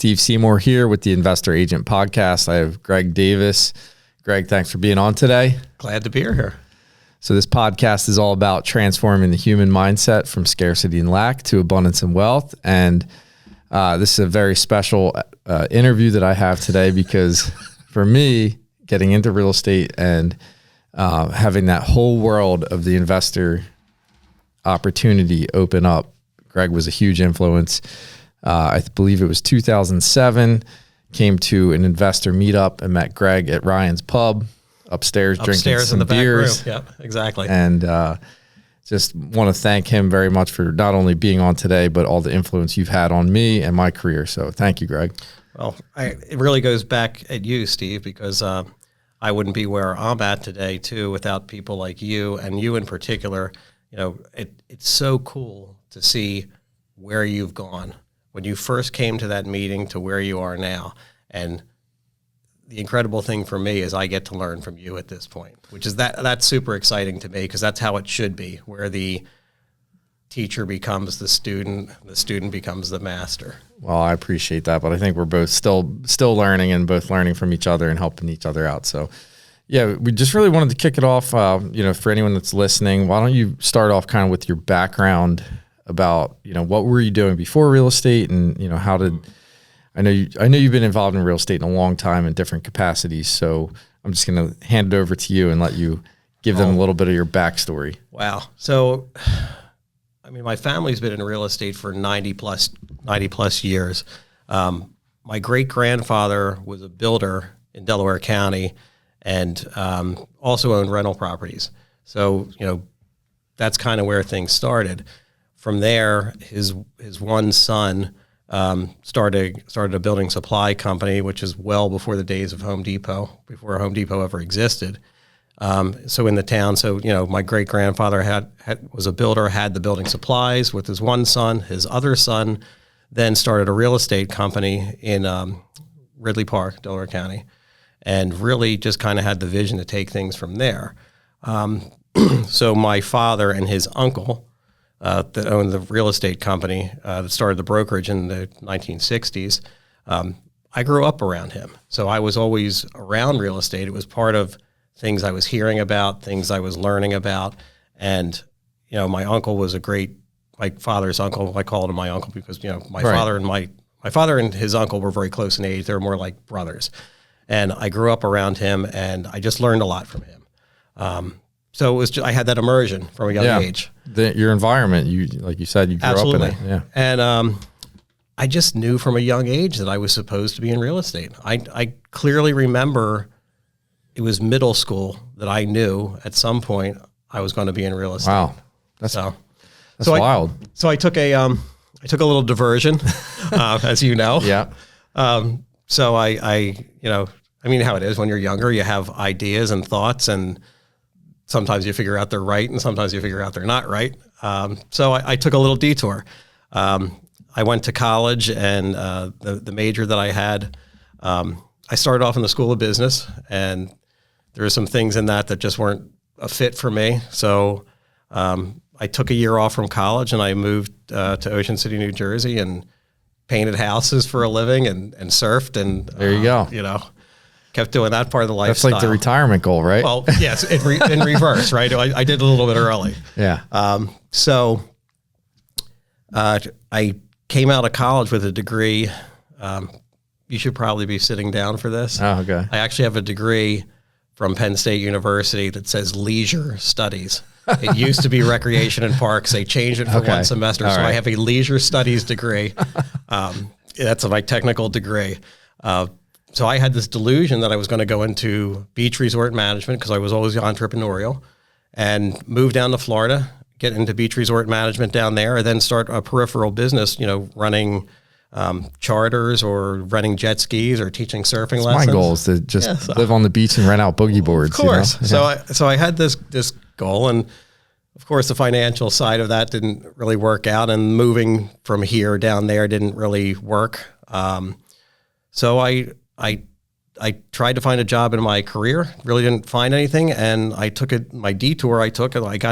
Steve Seymour here with the Investor Agent Podcast. I have Greg Davis. Greg, thanks for being on today. Glad to be here. So this podcast is all about transforming the human mindset from scarcity and lack to abundance and wealth. And this is a very special interview that I have today because for me, getting into real estate and having that whole world of the investor opportunity open up, Greg was a huge influence. I believe it was 2007, came to an investor meetup and met Greg at Ryan's Pub upstairs drinking some in the beers. back room. Yeah, exactly. And just want to thank him very much for not only being on today, but all the influence you've had on me and my career. So thank you, Greg. Well, it really goes back at you, Steve, because I wouldn't be where I'm at today, too, without people like you, and you in particular. You know, it's so cool to see where you've gone when you first came to that meeting to where you are now. And the incredible thing for me is I get to learn from you at this point, which is that's super exciting to me because that's how it should be, where the teacher becomes the student becomes the master. Well, I appreciate that, but I think we're both still learning and both learning from each other and helping each other out. So yeah, we just really wanted to kick it off. For anyone that's listening, why don't you start off kind of with your background about, what were you doing before real estate and, how did, I know you've been involved in real estate in a long time in different capacities. So I'm just going to hand it over to you and let you give them a little bit of your backstory. Wow. So, my family's been in real estate for 90 plus years. My great grandfather was a builder in Delaware County and also owned rental properties. So, that's kind of where things started. From there, his one son started a building supply company, which is well before the days of Home Depot, before Home Depot ever existed. So in the town, my great grandfather was a builder, had the building supplies with his one son. His other son then started a real estate company in Ridley Park, Delaware County, and really just kind of had the vision to take things from there. So my father and his uncle that owned the real estate company that started the brokerage in the 1960s, I grew up around him. So I was always around real estate. It was part of things I was hearing about, things I was learning about. And, my uncle was my father's uncle. I called him my uncle because, my father and his uncle were very close in age. They were more like brothers. And I grew up around him and I just learned a lot from him. So it was I had that immersion from a young age. Your environment, like you said, you grew Absolutely. Up in it. Yeah. And I just knew from a young age that I was supposed to be in real estate. I clearly remember it was middle school that I knew at some point I was going to be in real estate. Wow. That's wild. So I took a little diversion, as you know. Yeah. So I how it is when you're younger, you have ideas and thoughts, and sometimes you figure out they're right and sometimes you figure out they're not right. So I took a little detour. I went to college and the major that I had, I started off in the School of Business, and there were some things in that just weren't a fit for me. So I took a year off from college and I moved to Ocean City, New Jersey, and painted houses for a living and surfed. And there you go. Kept doing that part of the lifestyle. That's like the retirement goal, right? Well, yes, in reverse, right? I did a little bit early. Yeah. So I came out of college with a degree. You should probably be sitting down for this. Oh, okay. I actually have a degree from Penn State University that says leisure studies. It used to be recreation and parks. They changed it for one semester. All so right. I have a leisure studies degree. That's my technical degree. So I had this delusion that I was going to go into beach resort management because I was always entrepreneurial, and move down to Florida, get into beach resort management down there, and then start a peripheral business, running charters or renting jet skis or teaching surfing lessons. My goal is to just live on the beach and rent out boogie boards. Of course. So I had this goal, and of course the financial side of that didn't really work out, and moving from here down there didn't really work. So I tried to find a job in my career, really didn't find anything, and I got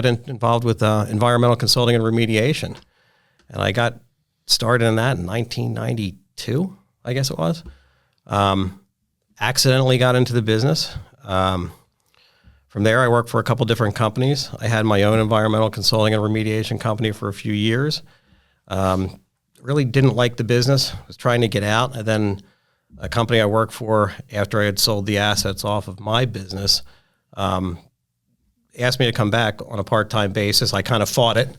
involved with environmental consulting and remediation, and I got started in that in 1992. I guess it was. Accidentally got into the business. From there, I worked for a couple different companies. I had my own environmental consulting and remediation company for a few years. Really didn't like the business, was trying to get out. And then a company I worked for, after I had sold the assets off of my business, asked me to come back on a part-time basis. I kind of fought it.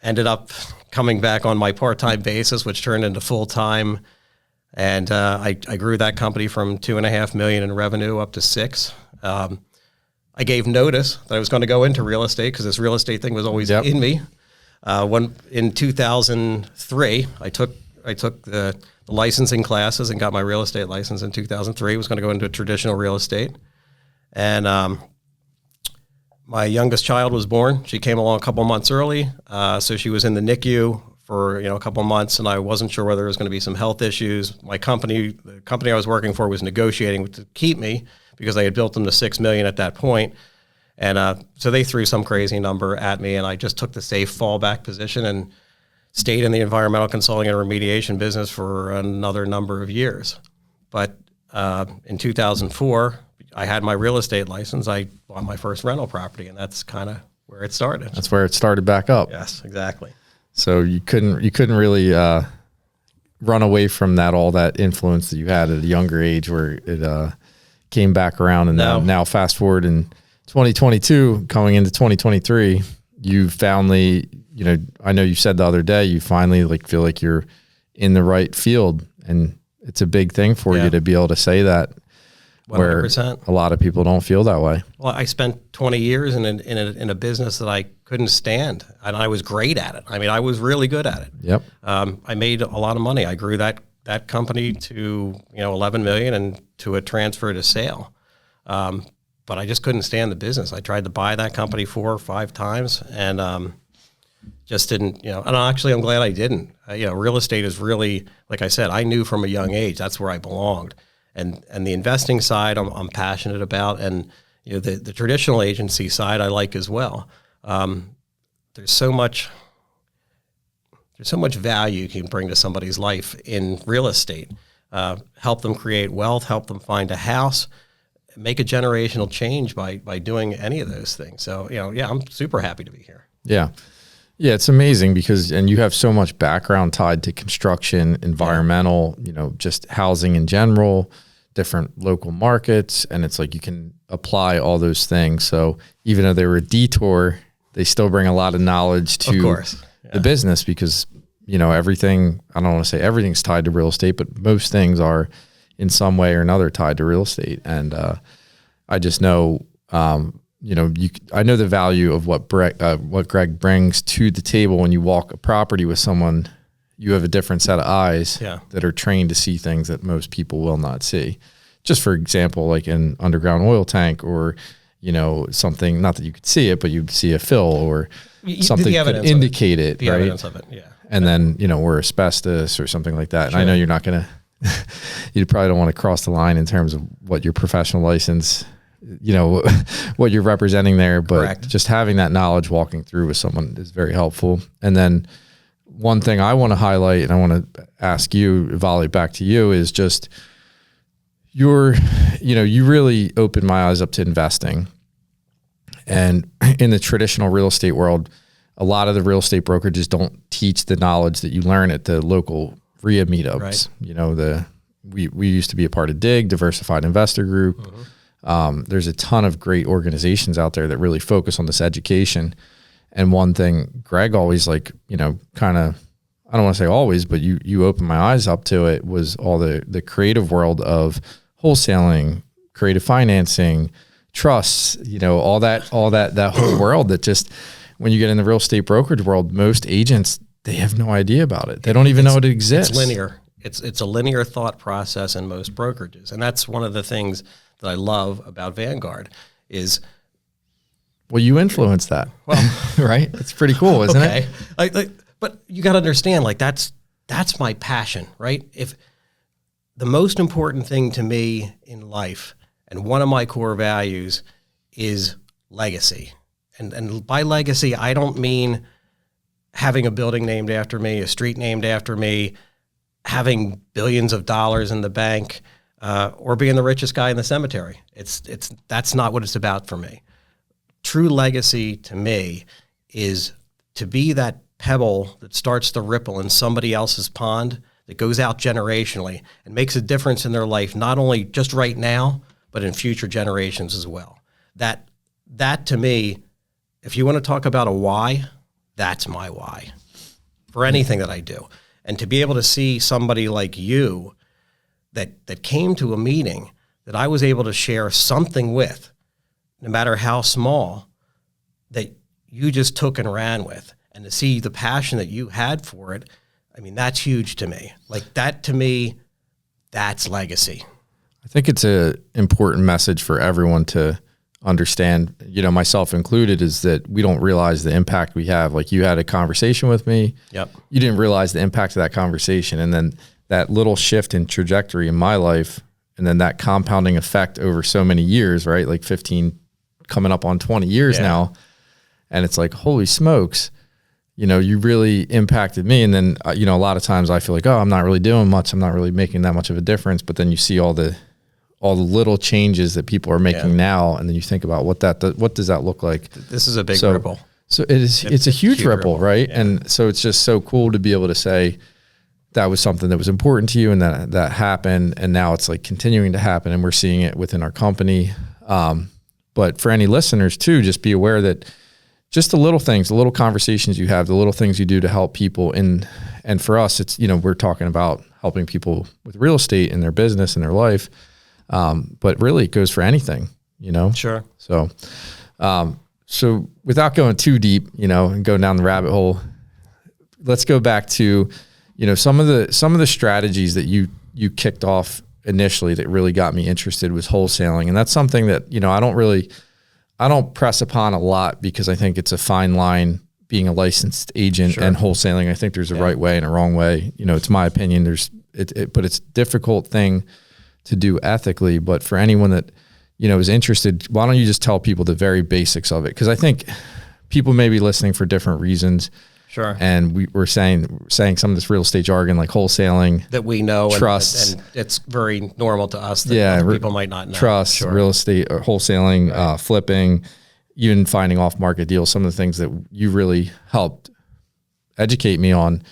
Ended up coming back on my part-time basis, which turned into full-time. And I grew that company from $2.5 million in revenue up to $6 million. I gave notice that I was going to go into real estate because this real estate thing was always in me. When in 2003, I took the licensing classes and got my real estate license in 2003. I was going to go into traditional real estate, and my youngest child was born. She came along a couple months early, so she was in the NICU for a couple months, and I wasn't sure whether there was going to be some health issues. The company I was working for was negotiating to keep me, because I had built them to $6 million at that point. And so they threw some crazy number at me, and I just took the safe fallback position and stayed in the environmental consulting and remediation business for another number of years. But in 2004, I had my real estate license. I bought my first rental property, and that's kind of where it started. That's where it started back up. Yes, exactly. So you couldn't really run away from all that influence that you had at a younger age, where it came back around. And now fast forward in 2022, coming into 2023, you finally, I know you said the other day, you finally feel like you're in the right field, and it's a big thing for you to be able to say that. 100%. Where a lot of people don't feel that way. Well, I spent 20 years in a business that I couldn't stand, and I was great at it. I mean, I was really good at it. Yep. I made a lot of money. I grew that company to 11 million and to a transfer to sale. But I just couldn't stand the business. I tried to buy that company 4 or 5 times, and just didn't. And I'm glad I didn't. Real estate is really, like I said, I knew from a young age that's where I belonged. And the investing side I'm passionate about, and the traditional agency side I like as well. There's so much value you can bring to somebody's life in real estate. Help them create wealth, help them find a house, make a generational change by doing any of those things. So I'm super happy to be here. Yeah, it's amazing because you have so much background tied to construction, environmental, just housing in general, different local markets, and it's like you can apply all those things. So even though they were a detour, they still bring a lot of knowledge to the business, because everything, I don't want to say everything's tied to real estate, but most things are in some way or another tied to real estate. And I just know, I know the value of what Greg brings to the table. When you walk a property with someone, you have a different set of eyes that are trained to see things that most people will not see. Just for example, like an underground oil tank, or something, not that you could see it, but you'd see a fill or something could indicate it, the right? Evidence of it, yeah. And then, or asbestos or something like that. Sure. And I know you're not going to, you probably don't want to cross the line in terms of what your professional license, what you're representing there, but Correct. Just having that knowledge walking through with someone is very helpful. And then one thing I want to highlight, and I want to ask you, volley back to you, is just you really opened my eyes up to investing. And in the traditional real estate world, a lot of the real estate brokerages don't teach the knowledge that you learn at the local RIA meetups. Right. We used to be a part of DIG, Diversified Investor Group. Mm-hmm. There's a ton of great organizations out there that really focus on this education. And one thing Greg always kind of, I don't want to say always, but you opened my eyes up to it, was all the creative world of wholesaling, creative financing, trusts, all that whole world that just, when you get in the real estate brokerage world, most agents, they have no idea about it. They don't even know it exists. It's linear. It's a linear thought process in most brokerages. And that's one of the things that I love about Vanguard is, well, you influence that. Well, right? It's pretty cool, isn't it? But you got to understand, that's my passion, right? If the most important thing to me in life, and one of my core values, is legacy. And by legacy, I don't mean having a building named after me, a street named after me. having billions of dollars in the bank, or being the richest guy in the cemetery. That's not what it's about for me. True legacy to me is to be that pebble that starts to ripple in somebody else's pond, that goes out generationally and makes a difference in their life, not only just right now, but in future generations as well. That to me, if you want to talk about a why, that's my why for anything that I do. And to be able to see somebody like you that came to a meeting that I was able to share something with, no matter how small, that you just took and ran with, and to see the passion that you had for it, I mean, that's huge to me. Like that to me, that's legacy. I think it's a important message for everyone to understand, myself included, is that we don't realize the impact we have. Like you had a conversation with me. Yep. You didn't realize the impact of that conversation. And then that little shift in trajectory in my life, and then that compounding effect over so many years, right? Like 15 coming up on 20 years now. And it's like, holy smokes, you really impacted me. And then, a lot of times I feel like, oh, I'm not really doing much. I'm not really making that much of a difference. But then you see all the little changes that people are making now. And then you think about what does that look like? This is a big ripple. So it's a huge ripple, right? Yeah. And so it's just so cool to be able to say that was something that was important to you and that happened. And now it's like continuing to happen, and we're seeing it within our company. But for any listeners too, just be aware that just the little things, the little conversations you have, the little things you do to help people. And for us, it's, we're talking about helping people with real estate in their business and their life. But really it goes for anything, Sure. So without going too deep, and going down the rabbit hole, let's go back to, some of the strategies that you kicked off initially that really got me interested was wholesaling. And that's something that, I don't press upon a lot, because I think it's a fine line being a licensed agent and wholesaling. I think there's a right way and a wrong way. It's my opinion. But it's a difficult thing to do ethically. But for anyone that, is interested, why don't you just tell people the very basics of it? Because I think people may be listening for different reasons. Sure. And we're saying some of this real estate jargon, like wholesaling, that we know, trust, and it's very normal to us that other people might not know. Trust, real estate, or wholesaling, flipping, even finding off-market deals. Some of the things that you really helped educate me on.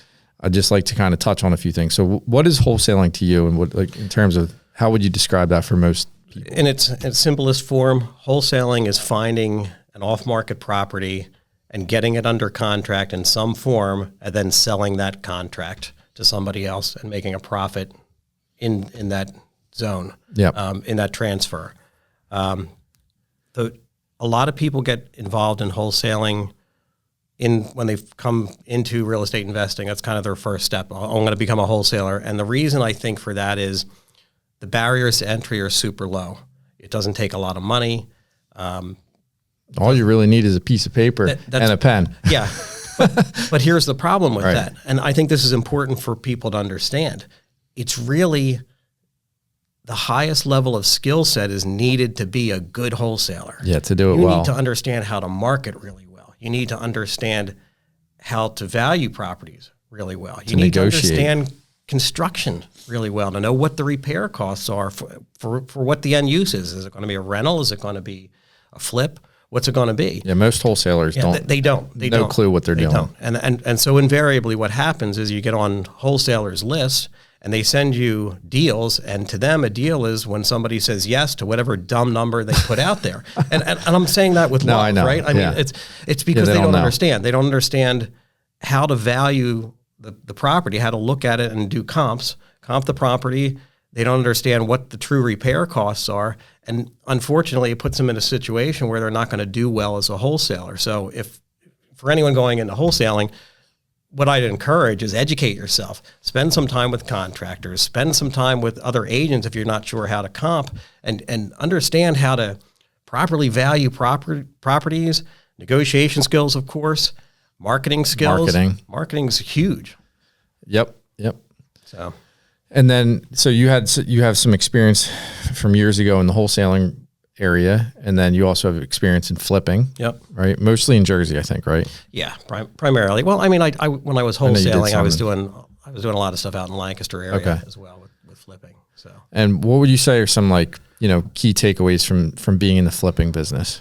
I'd just like to kind of touch on a few things. So, what is wholesaling to you, and what, like, in terms of how would you describe that for most people? In its simplest form, wholesaling is finding an off-market property and getting it under contract in some form, and then selling that contract to somebody else and making a profit in that zone, in that transfer. A lot of people get involved in wholesaling when they've come into real estate investing. That's kind of their first step. I'm going to become a wholesaler. And the reason I think for that is the barriers to entry are super low. It doesn't take a lot of money. All you really need is a piece of paper and a pen. Yeah. But here's the problem with that. And I think this is important for people to understand. It's really the highest level of skill set is needed to be a good wholesaler. Yeah, to do it well. You need to understand how to market really well. You need to understand how to value properties really well. You need to understand construction really well, to know what the repair costs are for what the end use is. Is it going to be a rental? Is it going to be a flip? What's it going to be? Yeah, most wholesalers don't. They don't. They no don't. clue what they're doing. Don't. And so invariably what happens is you get on wholesalers' lists and they send you deals, and to them a deal is when somebody says yes to whatever dumb number they put out there. And I'm saying that with love, right? I mean, it's because they don't understand. They don't understand how to value the property, how to look at it and do comp the property. They don't understand what the true repair costs are. And unfortunately, it puts them in a situation where they're not going to do well as a wholesaler. So if for anyone going into wholesaling, what I'd encourage is educate yourself. Spend some time with contractors. Spend some time with other agents if you're not sure how to comp, and understand how to properly value properties, negotiation skills, of course, marketing skills. Marketing's huge. Yep. So. And then, so you have some experience from years ago in the wholesaling area, and then you also have experience in flipping. Yep. Right. Mostly in Jersey, I think. Right. Yeah. Primarily. Well, I mean, I when I was wholesaling, I was doing a lot of stuff out in Lancaster area as well with flipping. So, and what would you say are some key takeaways from being in the flipping business?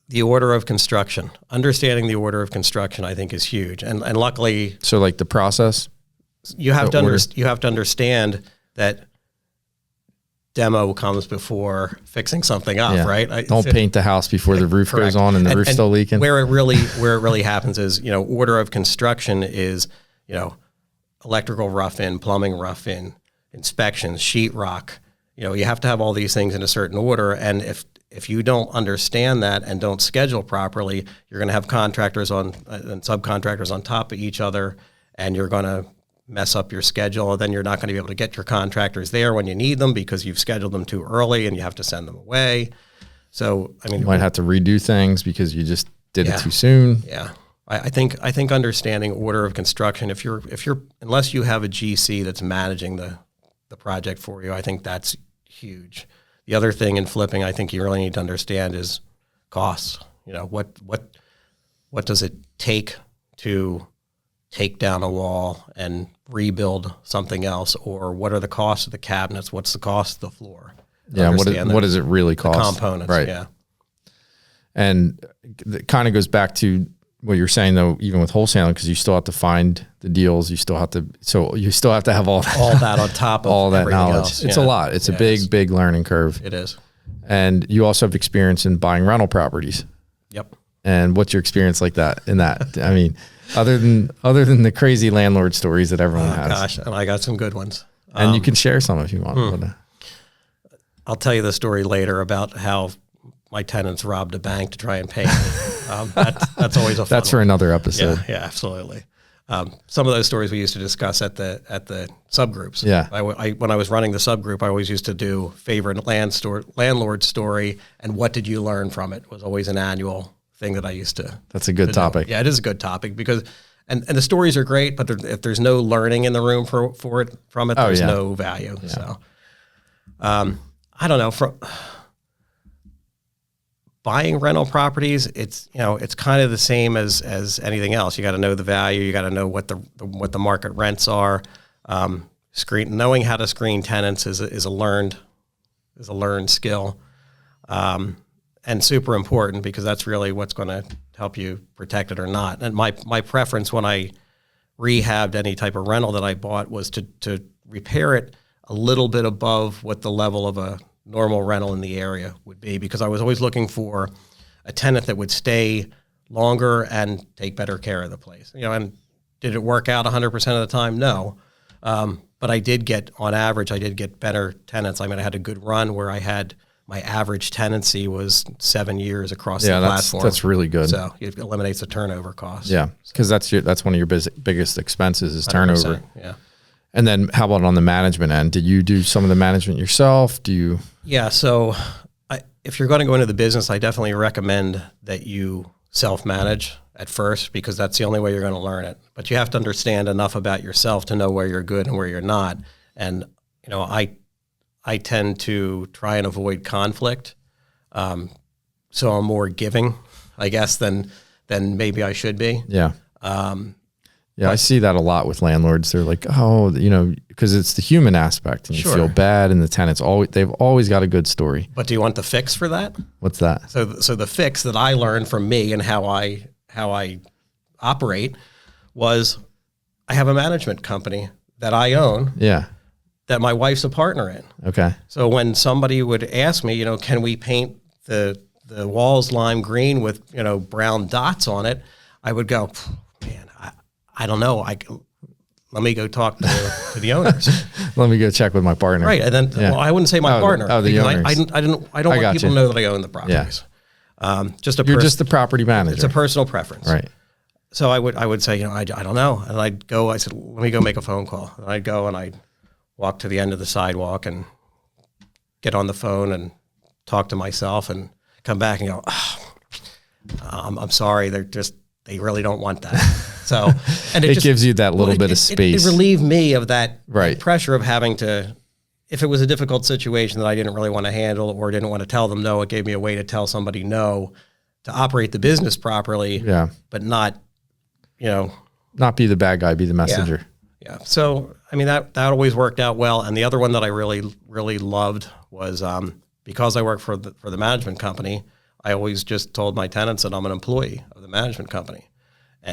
The order of construction, understanding the order of construction, I think is huge. And luckily, so like the process, you have to understand that demo comes before fixing something up, right? Don't paint the house before the roof goes on and the roof's still leaking. Where it really happens is, order of construction is, electrical rough in, plumbing rough in, inspections, sheetrock. You have to have all these things in a certain order. And if you don't understand that and don't schedule properly, you're going to have contractors and subcontractors on top of each other, and you're going to mess up your schedule. Then you're not going to be able to get your contractors there when you need them because you've scheduled them too early and you have to send them away. So, I mean, you might have to redo things because you just did it too soon. Yeah. I think understanding order of construction, unless you have a GC that's managing the project for you, I think that's huge. The other thing in flipping, I think you really need to understand is costs. What does it take to take down a wall and rebuild something else, or what are the costs of the cabinets? What's the cost of the floor? Yeah, what does it really cost? The components, right? Yeah, and it kind of goes back to what you're saying though, even with wholesaling, because you still have to find the deals. You still have to have all that on top of all that knowledge. Else. It's a lot. It's a big learning curve. It is. And you also have experience in buying rental properties. Yep. And what's your experience like that in that? I mean, other than the crazy landlord stories that everyone has. Gosh, and I got some good ones. And you can share some if you want. I'll tell you the story later about how my tenants robbed a bank to try and pay me. That's always a fun That's for one. Another episode. Yeah, absolutely. Some of those stories we used to discuss at the subgroups. Yeah. When I was running the subgroup, I always used to do favorite landlord story and what did you learn from it was always an annual thing that I used to. That's a good topic. Yeah, it is a good topipic because and the stories are great, but if there's no learning in the room from it, there's no value. Yeah. So I don't know. Buying rental properties, it's kind of the same as anything else. You got to know the value. You got to know what the market rents are. Knowing how to screen tenants is a learned skill, and super important because that's really what's going to help you protect it or not. And my preference when I rehabbed any type of rental that I bought was to repair it a little bit above what the level of a normal rental in the area would be, because I was always looking for a tenant that would stay longer and take better care of the place. And did it work out 100% of the time? No. But on average, I did get better tenants. I mean, I had a good run where I had my average tenancy was 7 years across the platform. That's really good. So it eliminates the turnover cost. Yeah, because that's one of your biggest expenses is turnover. Yeah. And then how about on the management end? Did you do some of the management yourself? Yeah, so if you're going to go into the business, I definitely recommend that you self-manage at first because that's the only way you're going to learn it. But you have to understand enough about yourself to know where you're good and where you're not. And, I tend to try and avoid conflict. So I'm more giving, I guess, than maybe I should be. Yeah. I see that a lot with landlords. They're like, because it's the human aspect and you feel bad, and the tenants they've always got a good story. But do you want the fix for that? What's that? So the fix that I learned from me and how I operate was I have a management company that I own. Yeah. That my wife's a partner in. Okay. So when somebody would ask me, can we paint the walls lime green with, brown dots on it, I would go, man, I don't know. Let me go talk to the owners. Let me go check with my partner. Right. And then, well, I wouldn't say my partner. The owners. I don't want people to know that I own the properties. Yeah. You're just the property manager. It's a personal preference. Right. So I would say, I don't know. And I said, let me go make a phone call. And I'd go and I'd walk to the end of the sidewalk and get on the phone and talk to myself and come back and go, I'm sorry. They really don't want that. So, and it gives you that little bit of space. It relieved me of that right. pressure of having to, if it was a difficult situation that I didn't really want to handle or didn't want to tell them no, it gave me a way to tell somebody no, to operate the business properly, but not, not be the bad guy, be the messenger. Yeah. So, I mean, that always worked out well. And the other one that I really, really loved was because I work for the management company, I always just told my tenants that I'm an employee of the management company,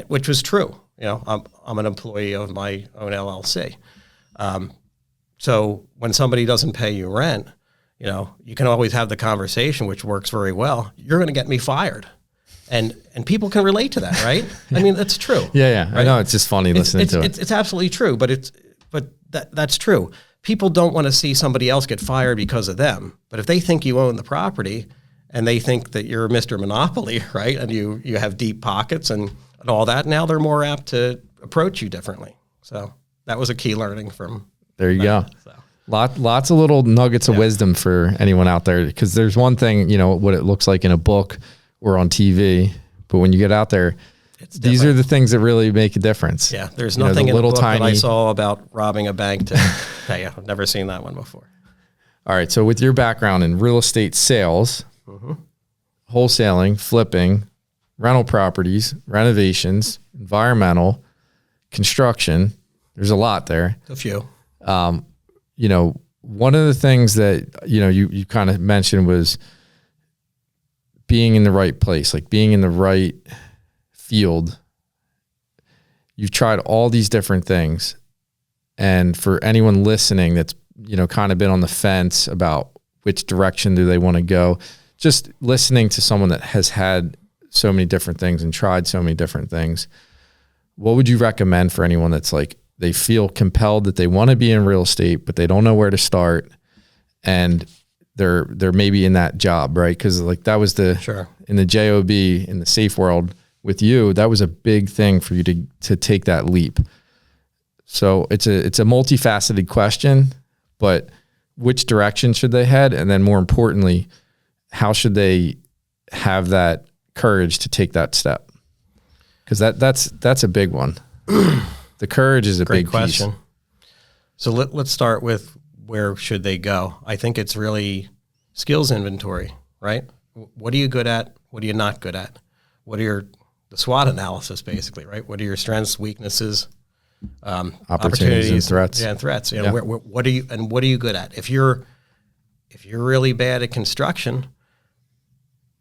which was true. I'm an employee of my own LLC. So when somebody doesn't pay you rent, you can always have the conversation, which works very well. You're going to get me fired. And people can relate to that, right? I mean, that's true. Yeah. Right? I know it's just funny listening to it. It's absolutely true, but that's true. People don't want to see somebody else get fired because of them. But if they think you own the property and they think that you're Mr. Monopoly, right, and you have deep pockets and all that, now they're more apt to approach you differently. So that was a key learning from. There you go. So. Lots of little nuggets of wisdom for anyone out there, because there's one thing, what it looks like in a book or on TV, but when you get out there, these are the things that really make a difference. Yeah, there's nothing in the book that I saw about robbing a bank to tell you. I've never seen that one before. All right, so with your background in real estate sales, wholesaling, flipping, rental properties, renovations, environmental, construction, there's a lot there. A few. One of the things that, you kind of mentioned was being in the right place, like being in the right field. You've tried all these different things. And for anyone listening that's, kind of been on the fence about which direction do they want to go, just listening to someone that has had so many different things and tried so many different things, what would you recommend for anyone that's like, they feel compelled that they want to be in real estate, but they don't know where to start, and they're maybe in that job, right? Because like that was in the JOB, in the safe world with you, that was a big thing for you to take that leap. So it's a multifaceted question, but which direction should they head? And then more importantly, how should they have that courage to take that step? Because that's a big one. The courage is a big question. So let's start with where should they go? I think it's really skills inventory, right? What are you good at? What are you not good at? What are the SWOT analysis, basically, right? What are your strengths, weaknesses, opportunities and threats? Yeah, and threats. What are you good at? If you're really bad at construction,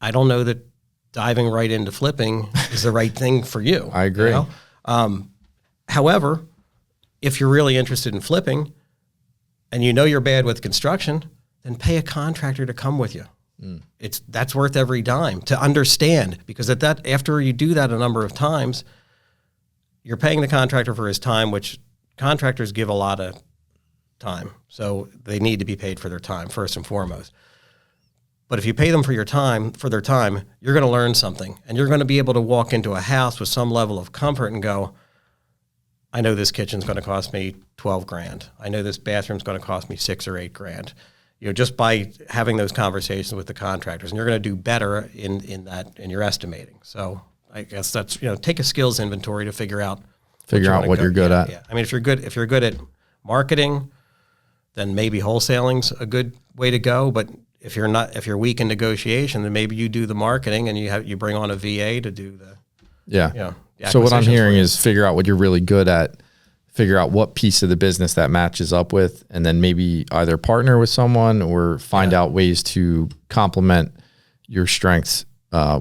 I don't know that diving right into flipping is the right thing for you. I agree. However, if you're really interested in flipping and you're bad with construction, then pay a contractor to come with you. That's worth every dime to understand, because after you do that a number of times, you're paying the contractor for his time, which contractors give a lot of time. So they need to be paid for their time first and foremost. But if you pay them for their time, you're going to learn something, and you're going to be able to walk into a house with some level of comfort and go, I know this kitchen's going to cost me $12,000. I know this bathroom's going to cost me $6,000 or $8,000. Just by having those conversations with the contractors, and you're going to do better in your estimating. So I guess that's, take a skills inventory to figure out what you're good at. Yeah. I mean, if you're good at marketing, then maybe wholesaling's a good way to go. But if you're weak in negotiation, then maybe you do the marketing and you bring on a VA to do the So what I'm hearing is figure out what you're really good at, figure out what piece of the business that matches up with, and then maybe either partner with someone or find out ways to complement your strengths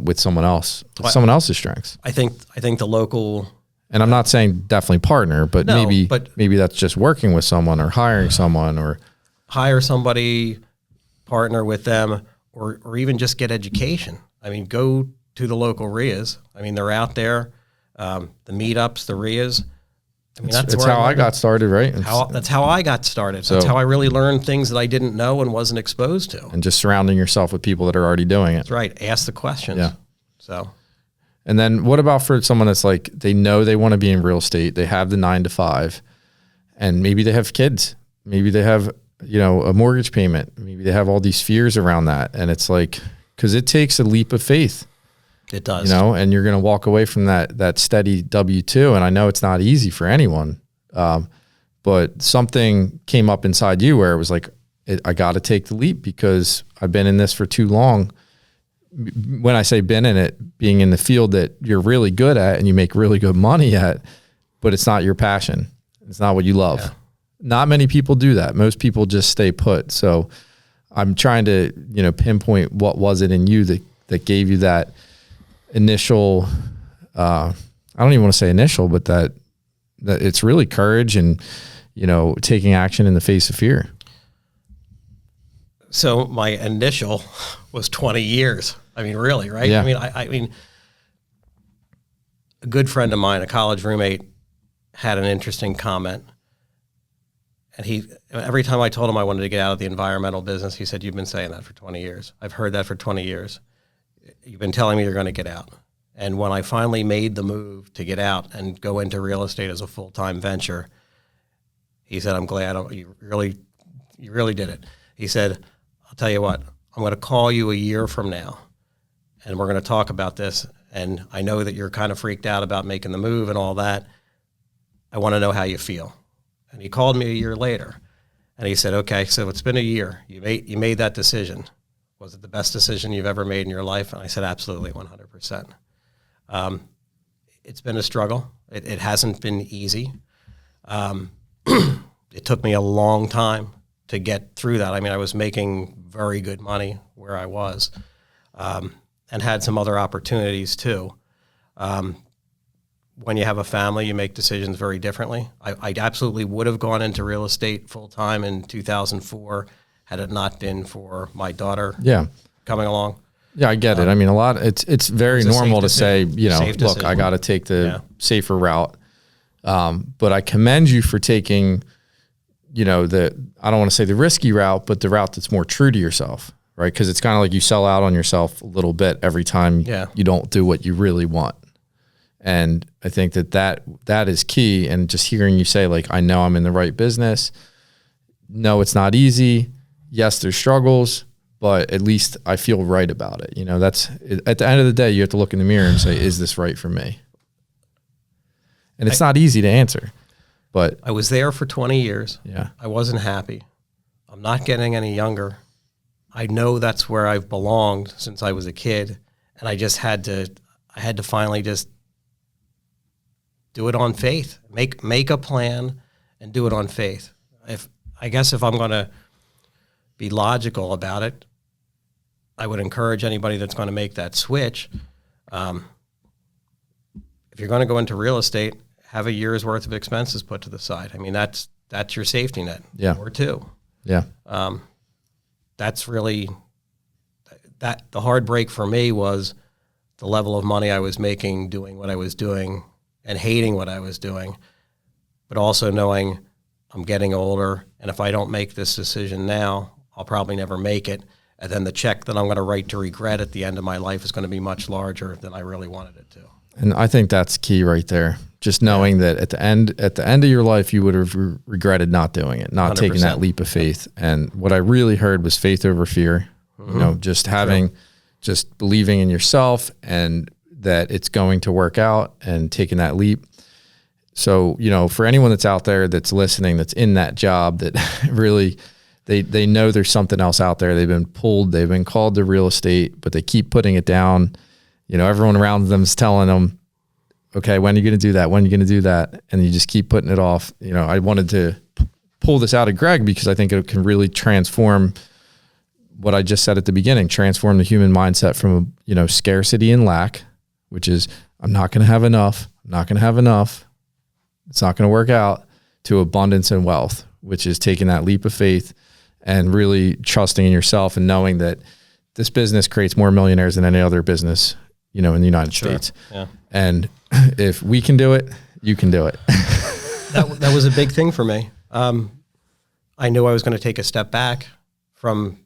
with someone else's strengths. I think the local, and I'm not saying definitely partner, but maybe that's just working with someone or hiring someone, or hire somebody, partner with them, or even just get education. I mean, go to the local RIAs. I mean, they're out there. The meetups, the RIAs. I mean, that's how I got started, right? That's how I got started. That's how I really learned things that I didn't know and wasn't exposed to. And just surrounding yourself with people that are already doing it. That's right. Ask the questions. Yeah. So. And then what about for someone that's like, they know they want to be in real estate, they have the 9 to 5, and maybe they have kids, maybe they have, a mortgage payment, maybe they have all these fears around that. And it's like, because it takes a leap of faith. It does. And you're going to walk away from that steady W-2. And I know it's not easy for anyone. But something came up inside you where it was like, I got to take the leap because I've been in this for too long. when I say been in it, being in the field that you're really good at and you make really good money at, but it's not your passion. It's not what you love. Yeah. Not many people do that. Most people just stay put. So I'm trying to, pinpoint what was it in you that gave you that initial, I don't even want to say initial, but that it's really courage and, taking action in the face of fear. So my initial was 20 years. I mean, really, right? Yeah. I mean, a good friend of mine, a college roommate, had an interesting comment. And every time I told him I wanted to get out of the environmental business, he said, "You've been saying that for 20 years. I've heard that for 20 years. You've been telling me you're going to get out." And when I finally made the move to get out and go into real estate as a full-time venture, he said, "I'm glad you really did it." He said, "I'll tell you what, I'm going to call you a year from now, and we're going to talk about this. And I know that you're kind of freaked out about making the move and all that. I want to know how you feel." And he called me a year later, and he said, "Okay, so it's been a year. You made that decision. Was it the best decision you've ever made in your life?" And I said, "Absolutely, 100%. It's been a struggle. It hasn't been easy. It took me a long time to get through that. I mean, I was making very good money where I was, and had some other opportunities too. When you have a family, you make decisions very differently. I absolutely would have gone into real estate full time in 2004 had it not been for my daughter coming along. Yeah, I get it. I mean, it's very normal to say, look, I got to take the safer route. But I commend you for taking, I don't want to say the risky route, but the route that's more true to yourself, right? Because it's kind of like you sell out on yourself a little bit every time you don't do what you really want. And I think that is key. And just hearing you say, like, I know I'm in the right business. No, it's not easy. Yes, there's struggles, but at least I feel right about it. That's at the end of the day, you have to look in the mirror and say, is this right for me? And it's not easy to answer, but I was there for 20 years. Yeah. I wasn't happy. I'm not getting any younger. I know that's where I've belonged since I was a kid. And I just had to finally just do it on faith, make a plan and do it on faith. I guess if I'm going to be logical about it, I would encourage anybody that's going to make that switch. If you're going to go into real estate, have a year's worth of expenses put to the side. I mean, that's your safety net, or two. Yeah. That's really the hard break for me was the level of money I was making doing what I was doing and hating what I was doing, but also knowing I'm getting older, and if I don't make this decision now, I'll probably never make it. And then the check that I'm going to write to regret at the end of my life is going to be much larger than I really wanted it to. And I think that's key right there. Just knowing that at the end of your life, you would have regretted not doing it, not 100%. Taking that leap of faith. And what I really heard was faith over fear. Mm-hmm. Just just believing in yourself and that it's going to work out and taking that leap. So, for anyone that's out there that's listening, that's in that job, that really they know there's something else out there. They've been pulled, they've been called to real estate, but they keep putting it down. Everyone around them is telling them, okay, when are you going to do that? When are you going to do that? And you just keep putting it off. I wanted to pull this out of Greg because I think it can really transform what I just said at the beginning, transform the human mindset from, scarcity and lack, which is I'm not going to have enough. I'm not going to have enough. It's not going to work out, to abundance and wealth, which is taking that leap of faith and really trusting in yourself and knowing that this business creates more millionaires than any other business, in the United States. Yeah. And if we can do it, you can do it. That was a big thing for me. I knew I was going to take a step back from,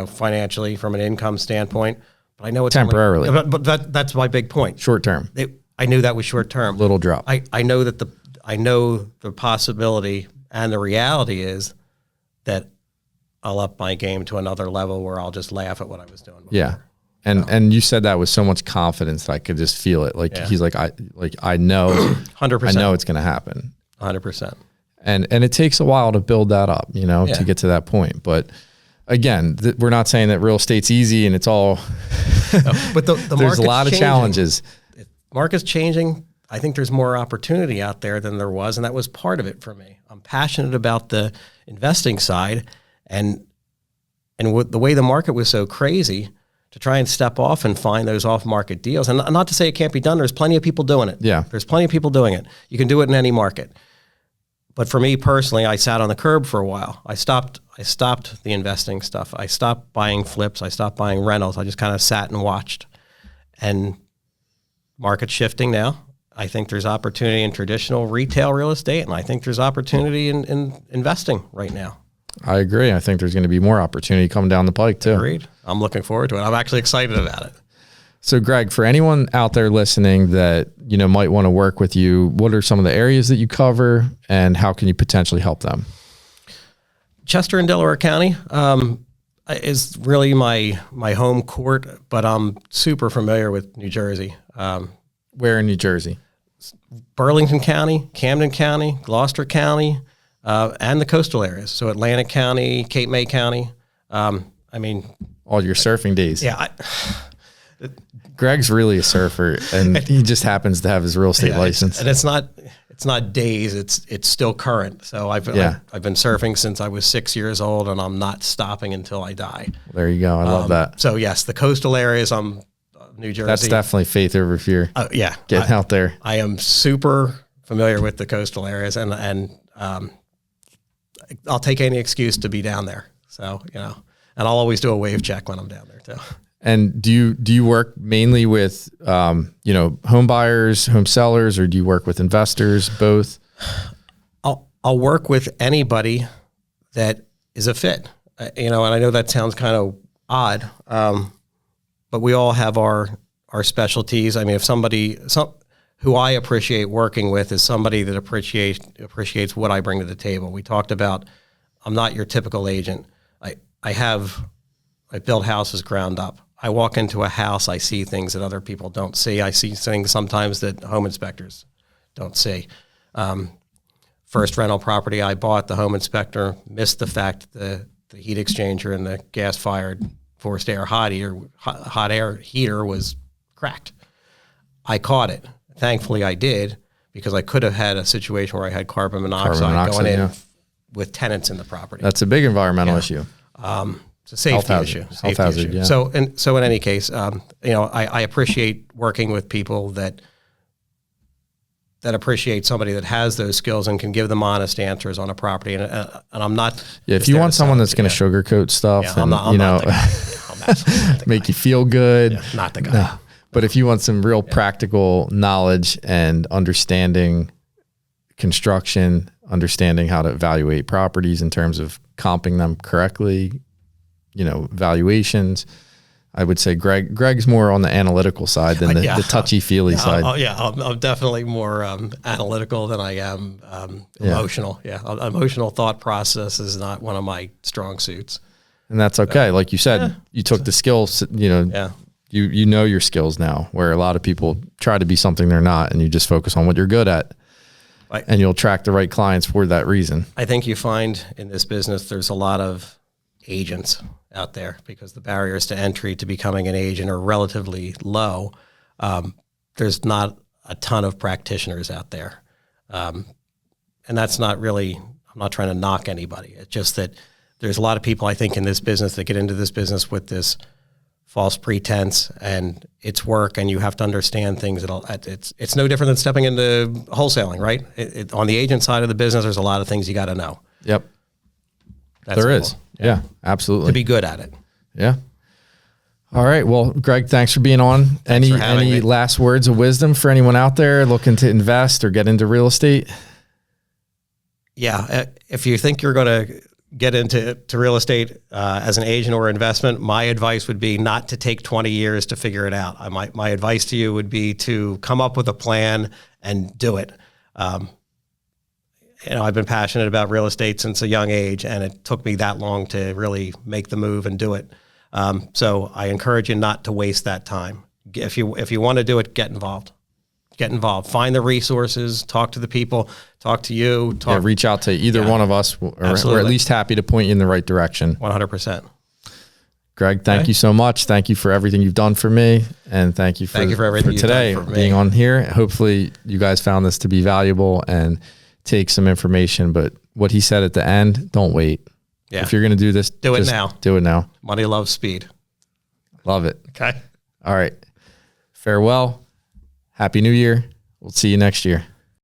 financially, from an income standpoint, but I know it's temporarily. But that's my big point. Short term. I knew that was short term. Little drop. I know that the possibility and the reality is that I'll up my game to another level where I'll just laugh at what I was doing before. Yeah. And you said that with so much confidence that I could just feel it. He's like, I know, 100%. I know it's going to happen. 100%. And it takes a while to build that up, to get to that point. But again, we're not saying that real estate's easy and it's all, but the there's a lot of challenges. Market's changing. I think there's more opportunity out there than there was. And that was part of it for me. I'm passionate about the investing side, and the way the market was so crazy, to try and step off and find those off-market deals. And not to say it can't be done. There's plenty of people doing it. Yeah. There's plenty of people doing it. You can do it in any market. But for me personally, I sat on the curb for a while. I stopped the investing stuff. I stopped buying flips. I stopped buying rentals. I just kind of sat and watched. And market's shifting now. I think there's opportunity in traditional retail real estate, and I think there's opportunity in investing right now. I agree. I think there's going to be more opportunity coming down the pike too. Agreed. I'm looking forward to it. I'm actually excited about it. So Greg, for anyone out there listening that, might want to work with you, what are some of the areas that you cover and how can you potentially help them? Chester and Delaware County is really my home court, but I'm super familiar with New Jersey. Where in New Jersey? Burlington County, Camden County, Gloucester County, and the coastal areas. So Atlantic County, Cape May County. All your surfing days. Yeah. Greg's really a surfer, and he just happens to have his real estate license. And it's not days. It's still current. So I've been surfing since I was 6 years old, and I'm not stopping until I die. There you go. I love that. So yes, the coastal areas. New Jersey. That's definitely faith over fear. Getting out there. I am super familiar with the coastal areas, and I'll take any excuse to be down there. So and I'll always do a wave check when I'm down there too. And do you work mainly with home buyers, home sellers, or do you work with investors? Both. I'll work with anybody that is a fit. And I know that sounds kind of odd. But we all have our specialties. I mean, if who I appreciate working with is somebody that appreciates what I bring to the table. We talked about, I'm not your typical agent. I build houses ground up. I walk into a house, I see things that other people don't see. I see things sometimes that home inspectors don't see. First rental property I bought, the home inspector missed the fact that the heat exchanger and the gas-fired forced air hot air heater was cracked. I caught it. Thankfully, I did, because I could have had a situation where I had carbon monoxide going in with tenants in the property. That's a big environmental issue. It's a safety issue. Health hazard, yeah. So in any case, I appreciate working with people that appreciate somebody that has those skills and can give them honest answers on a property. And I'm not. Yeah, if you want someone that's going to sugarcoat stuff and make you feel good, not the guy. No. But if you want some real practical knowledge and understanding construction, understanding how to evaluate properties in terms of comping them correctly, valuations, I would say Greg's more on the analytical side than the touchy-feely side. I'm definitely more analytical than I am emotional. Emotional thought process is not one of my strong suits. And that's okay. Like you said, you took the skills, you know your skills now, where a lot of people try to be something they're not, and you just focus on what you're good at. And you'll attract the right clients for that reason. I think you find in this business there's a lot of agents out there because the barriers to entry to becoming an agent are relatively low. There's not a ton of practitioners out there. And that's not really, I'm not trying to knock anybody. It's just that there's a lot of people, I think, in this business that get into this business with this false pretense, and it's work, and you have to understand things. It's no different than stepping into wholesaling, right? On the agent side of the business, there's a lot of things you got to know. Yep. That's there is. Yeah, absolutely. To be good at it. Yeah. All right. Well, Greg, thanks for being on. Any last words of wisdom for anyone out there looking to invest or get into real estate? Yeah. If you think you're going to get into real estate as an agent or investment, my advice would be not to take 20 years to figure it out. My advice to you would be to come up with a plan and do it. I've been passionate about real estate since a young age, and it took me that long to really make the move and do it. So I encourage you not to waste that time. If you want to do it, get involved. Get involved. Find the resources. Talk to the people. Talk to you. Reach out to either one of us. We're at least happy to point you in the right direction. 100%. Greg, thank you so much. Thank you for everything you've done for me. And thank you for everything you've today, done for me. being on here. Hopefully you guys found this to be valuable and take some information. But what he said at the end, don't wait. Yeah. If you're going to do this, do it now. Do it now. Money loves speed. Love it. Okay. All right. Farewell. Happy New Year. We'll see you next year.